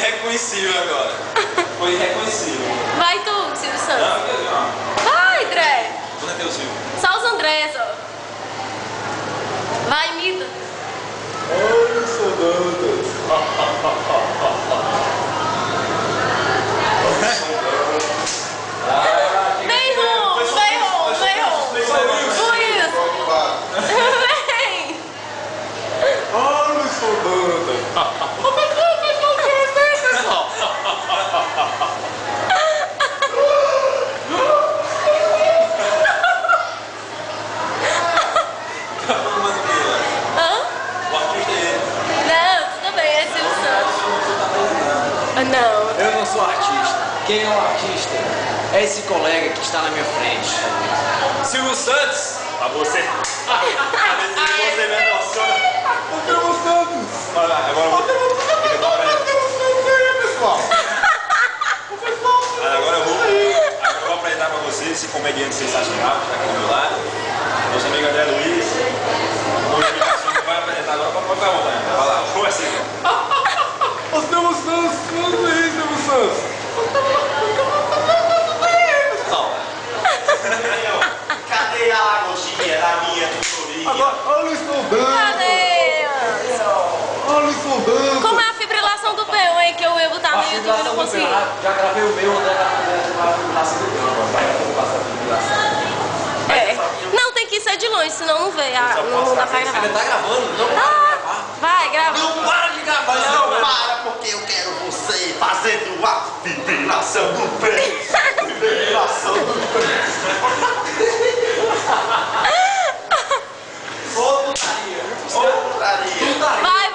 irreconhecível agora. Foi irreconhecível. Vai tu, Silvio Santos. Não, aqui, ó. Vai, André. Onde é teu Silvio? Só os Andrés, ó. Vai, imita. Olha, saudades. Vem, Ron. Vem, Ron. Vem, Ron. Luiz. Vem. Olha, saudades. Não. Eu não sou artista. Quem é o artista? É esse colega que está na minha frente. Silvio Santos. Pra você. Você me emociona. O Silvio Santos. Olha lá, agora eu vou... pessoal. Agora eu vou apresentar pra vocês esse comediante sensacional que está aqui do meu lado. Nosso amigo André Luiz. Hoje vai apresentar agora. Pode ficar à vontade. Vai lá, como assim? Ô Silvio Santos, tudo aí, Silvio Santos. Cadê a lagostinha da minha tutoria? Agora, olha o soldado. Cadê? Olha o soldado. Como é a fibrilação do peão aí que eu ia botar no YouTube e não consegui? Já gravei o meu, André a fibrilação do meu. É. Não, tem que ser de longe, senão não vê. Não dá pra gravar. Ainda tá gravando? Não Vai, grava. Não para de gravar, não para, porque eu quero você fazendo a fibrilação do pé. Fibrilação do pé. Ô putaria. Ô putaria. Vai,